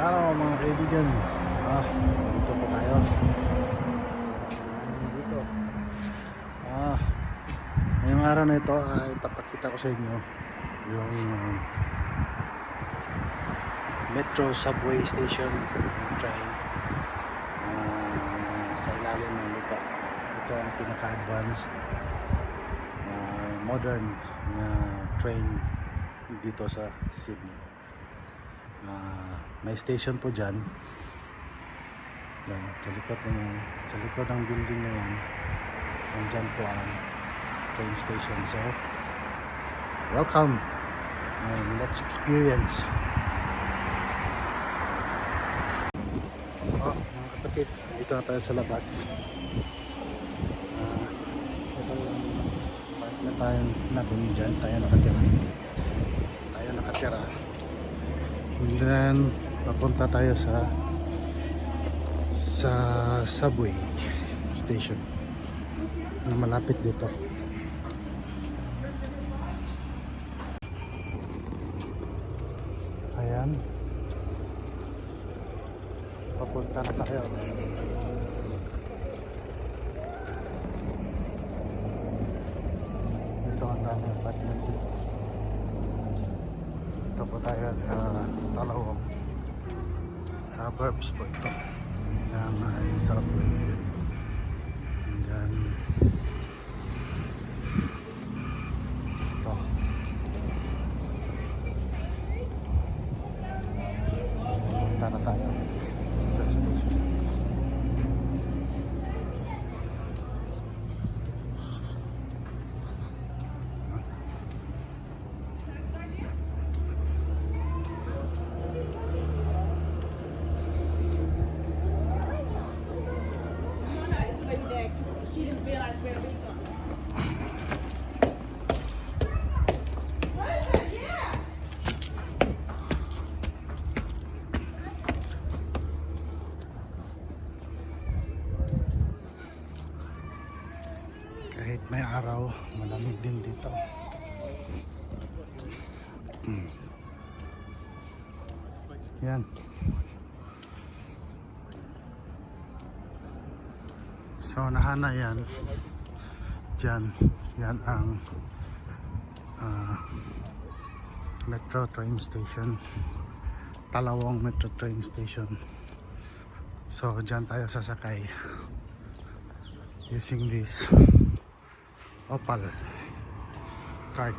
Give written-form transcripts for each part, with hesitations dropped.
Araw mga kaibigan. Dito po tayo. Dito. Ngayong araw na ito ay ipapakita ko sa inyo yung metro subway station, yung train sa ilalim ng lupa. Ito ang pinaka-advanced modern na train dito sa Sydney. May station po dyan. Yan, sa likod na yan, sa likod ng building na yan, andyan po ang train station. So welcome and let's experience. Mga kapatid, dito na tayo sa labas. Ito yung park na tayo natin dyan. Tayo nakatira. And then papunta tayo sa subway station na malapit dito. Ayan, papunta na tayo. Ito ang dami apartments dito. Ito po tayo sa Talawang suburbs po ito. Yan ay subways din. Yan. Ito. Punta na tayo sa station. She didn't realize where we go. Kahit may araw, malamig din dito. Yan. So nahana yan. Diyan, yan ang metro train station. Talawang metro train station. So diyan tayo sasakay using this Opal card.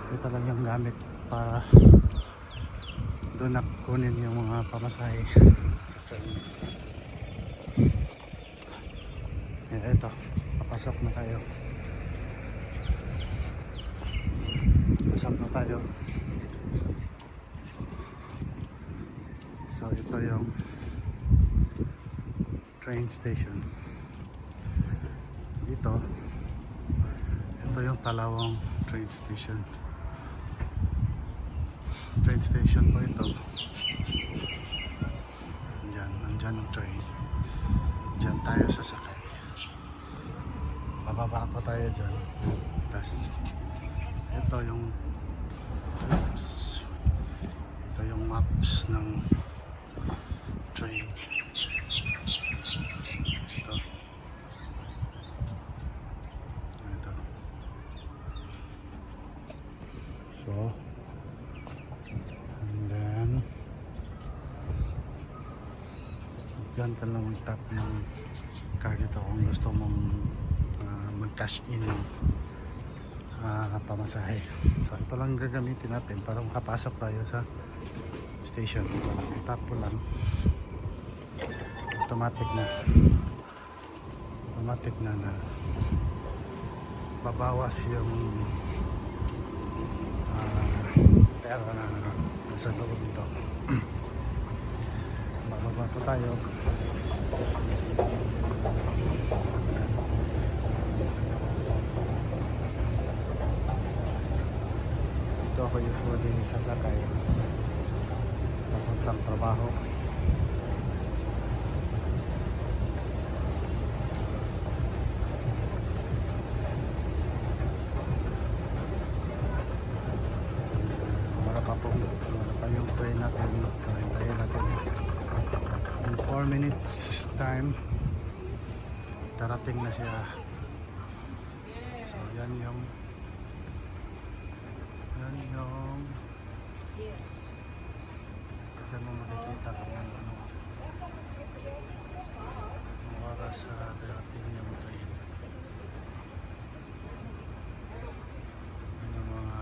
Ito lang yung gamit para doon na kunin yung mga pamasahe. Ito, papasok na tayo. Pasok na tayo. So ito yung train station. Dito, ito yung Talawang train station. Train station po ito. Nandyan ang train. Diyan tayo sasakay. Bababa pa tayo dyan. Tapos ito yung maps. Ito yung maps ng train. Ito. So and then dyan ka lang mag-tap ng card ito kung gusto mong mag-cash in pamasahe. So ito lang gagamitin natin para makapasok tayo sa station. Ito lang, itap po lang, automatic na babawas yung pera na nasa loob nito. Bababa po tayo. Ito ako usually sasakay papuntang trabaho. Wala pa yung train na natin. So, hintayin natin. In 4 minutes time, darating na siya. So, yan yung dyan mo makikita kung ano oras sa darating yung train. Yan yung mga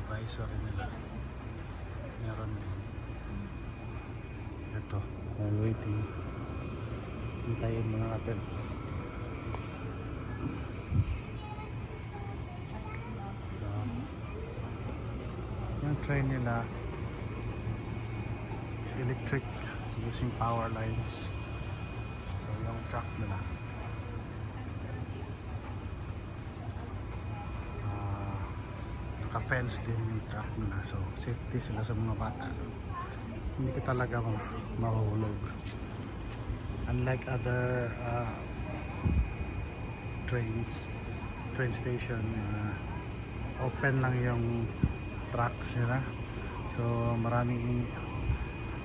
advisory nila. Meron din. Ito, while waiting, hintayin muna natin. So, yung train nila is electric using power lines. So, yung truck nila naka-fence din yung truck nila. So, safety sila sa mga bata. Hindi ka talaga mahuhulog. Unlike other train station, open lang yung tracks nila. So, maraming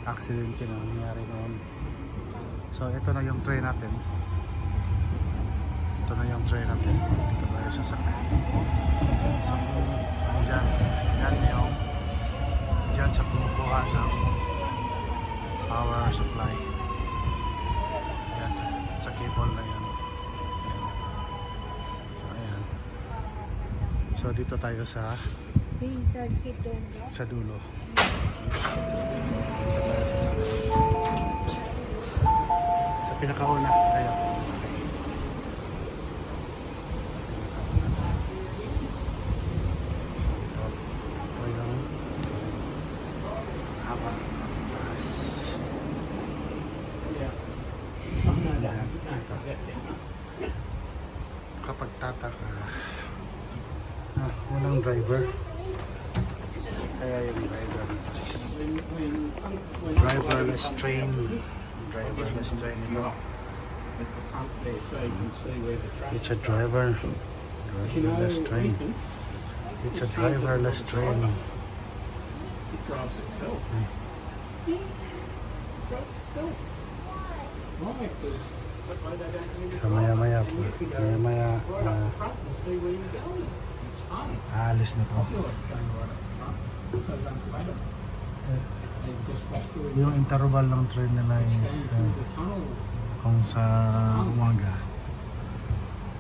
aksidente na nangyari noon. So, ito na yung train natin. Ito na yung train natin. Dito tayo sasakay. So, andyan. Yan yung dyan sa kumukuha ng power supply. Yan, sa cable na yan. So, ayan. So, dito tayo sa dulo. Dito tayo sasakay. Sa pinakauna tayo sasakay. So, ito yung haba bus. Kapag tataka, walang driver. Kaya yung driver nito. Driverless train. Driverless train ito. It's a driverless train. It's a driverless train. It drives itself. It drives itself. Why? Because So maya-maya right up the front and see where you're going. It's fun. aalis na to. You know it's going right up the front. So it's unpredictable. They just walk through. Yung interval ng train nila It's is going through the tunnel. kung sa umaga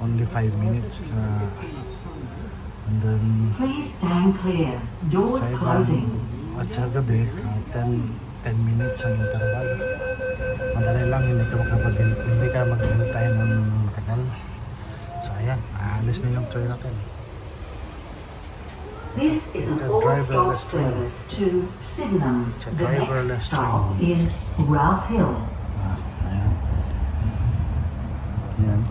only 5 minutes na, and then Please stand clear. Doors sa ibang closing. at sa gabi 10 minutes ang interval. Madali lang, hindi ka maghintay ng tagal. So ayan, aalis na yung train natin. This is It's an a all-stop driverless train. service to Sydenham. It's a The driverless next stop is Rouse Hill. Ayan. Ayan.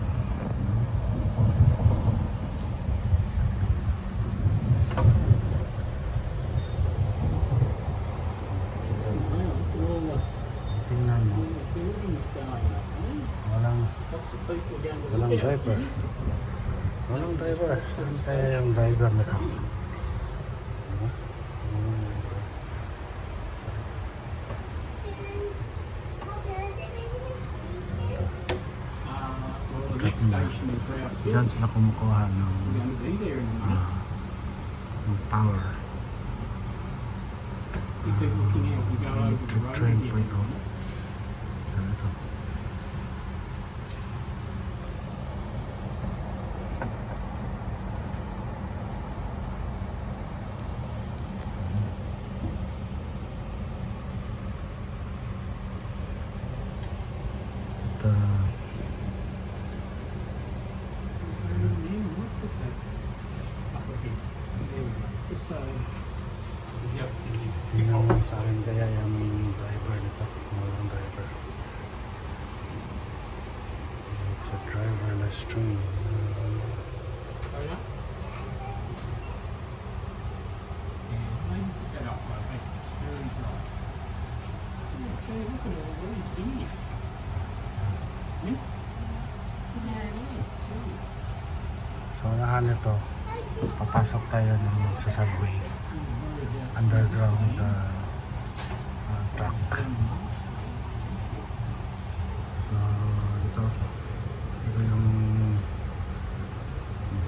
Tingnan mo, Buildings going up. walang Lots of people going to walang look at it. driver. Walang driver. Saan kaya yung driver na to? Diba? Walang driver. So, ito. So, ito. Well, the Truck next na. station is Rouse Hill. Diyan sila kumukuha ng We're going to be there in a minute. power. You keep looking out, we go over the electric road train again po in ito. a minute. So, ito. Ito. Just so, the other thing you Tingnan mo sa akin kaya yung driver nito. Walang driver. It's a driverless train. Oh, yeah? Yeah, maybe put that up, I think it's very bright. Yeah, gee, look at all these things. Yeah? Yeah, nice, too. So, unahan nito, papasok tayo ng sa subway. Underground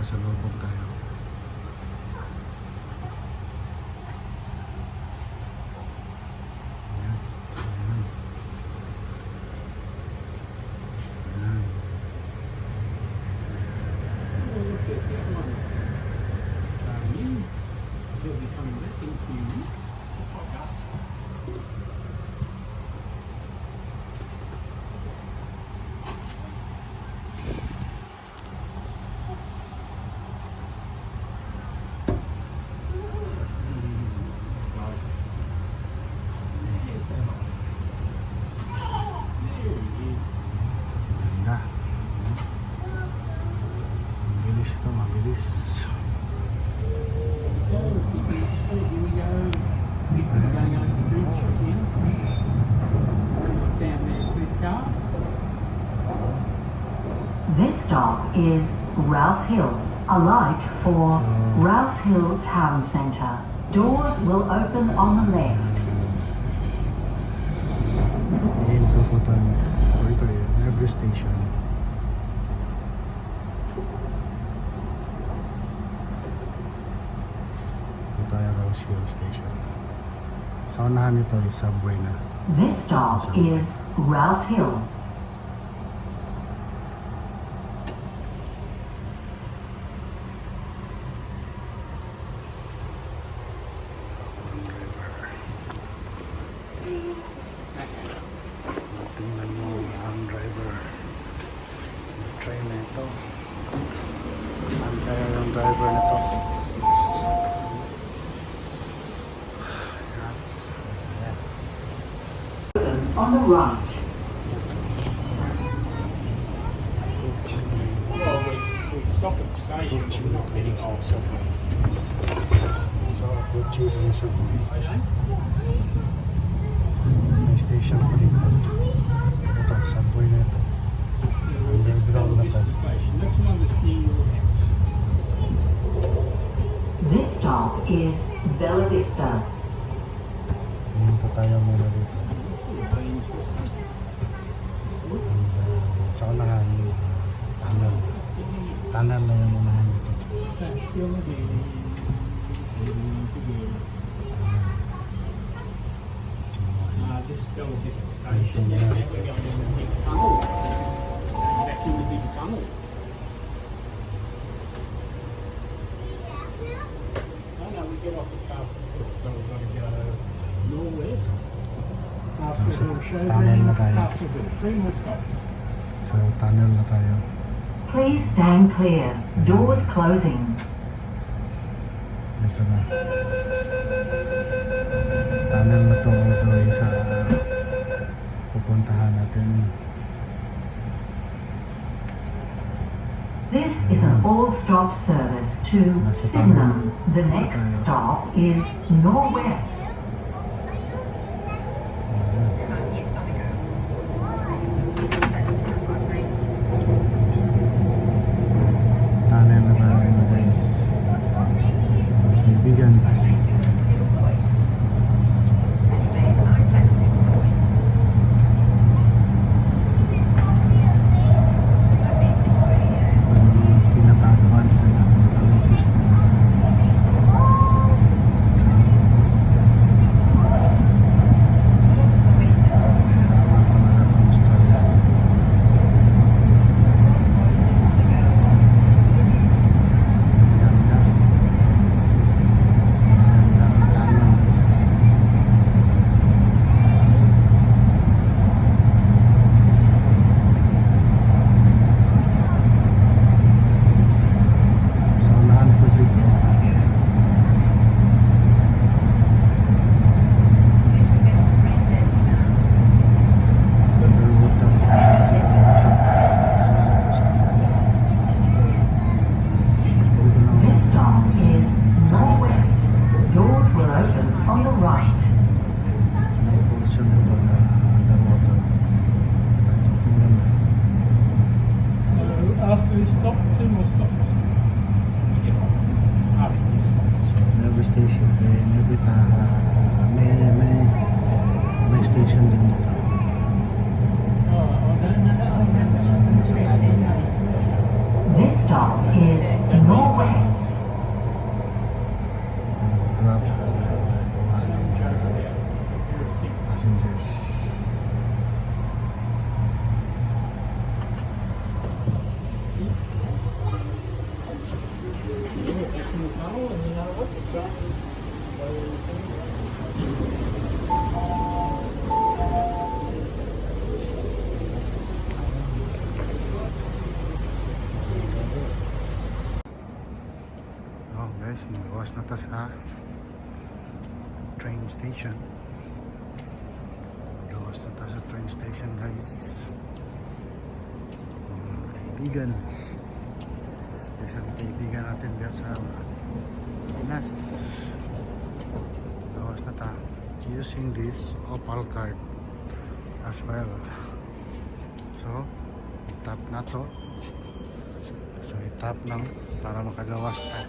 nasa lubog tayo. Ayan. Ayan. Ayan. Oh, look, there's the other one. He'll be coming back in a few minutes, just like us. Ganda. Mabilis ito, mabilis. This stop is Rouse Hill. Alight for Rouse Hill Town Centre. Doors will open on the left. Hinto ko tayo. Ito yun, every station. Ito ay Rouse Hill Station. Sa unahan nito ay subway na. This stop is Rouse Hill. Tingnan mo ang driver. Train na ito. Ano kaya yung driver nito? On the right. Well, we stopped at the station, but we're not getting off. Subway. So, good you yung subway. I don't. May station pa dito. Ito, subway na ito. This Underground Bella na Vista to. station. That's the one that's near your house. This stop is Bella Vista. Hinto tayo muna dito. That's the Beans Vista. And, sa unahan, tunnel. Tunnel na yung unahan dito. That's still again. This is Bella Vista station. Yeah, we're going in the big tunnel. Going back in the big tunnel. Oh no, we get off at Castle Hill, so we've got to go northwest. Castle Hill Tunnel na Showground, tayo. Castle Hill, 3 more stops. So, tunnel na tayo. Please stand clear. Doors closing. Ito na. Tunnel na to all the way sa pupuntahan natin. This is an all-stop service to Sydenham. The next stop is Norwest. Tunnel na tayo mga guys. Kaibigan. Pinaka-advance na latest na train. passengers. Oh guys, magawas na ta sa train station. Magawas na ta sa train station guys. Mga kaibigan, especially kaibigan natin dyan sa Pinas. Magawas na ta using this Opal card as well. So, tap na to. So, itap lang para makagawas ta.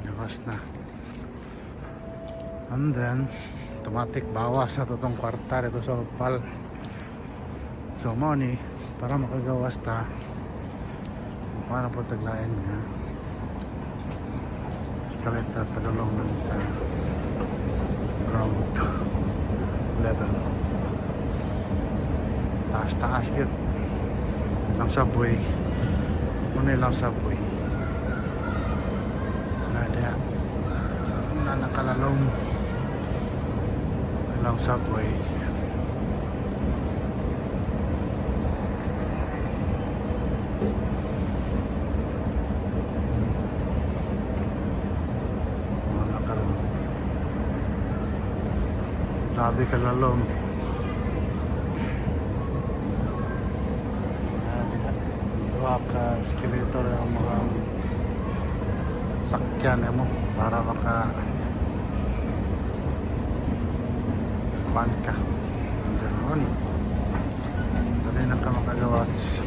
Gawas na. And then, automatic bawas na itong kwarta dito sa Opal. So, money para makagawas ta. Paano po taglayan nga? Escalator padulong lang sa ground level. Taas-taas yun. Ilang subway. Muna ilang subway. Nada. Na nakalalong. Ilang subway. Grabe kalalong. Luwa ka escalator ang mga sakyan mo para maka kuhan ka. And then only dali na ka makagawas.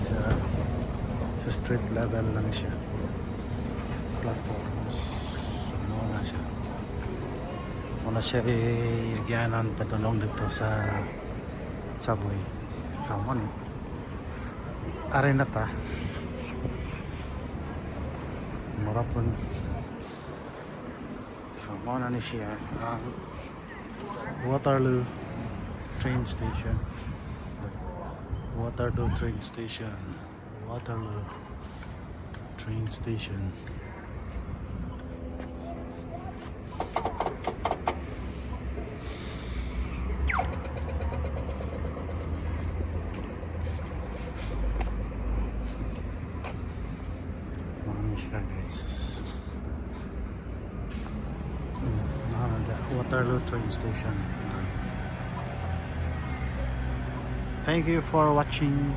Sa street level lang siya. Platforms. Muna siya i-gyanan patulong dito sa subway. So, mo ni aray na ta. Mura po. So, muna ni siya ang Waterloo train station. Waterloo train station. Waterloo train station. Guys, Waterloo train station. Thank you for watching.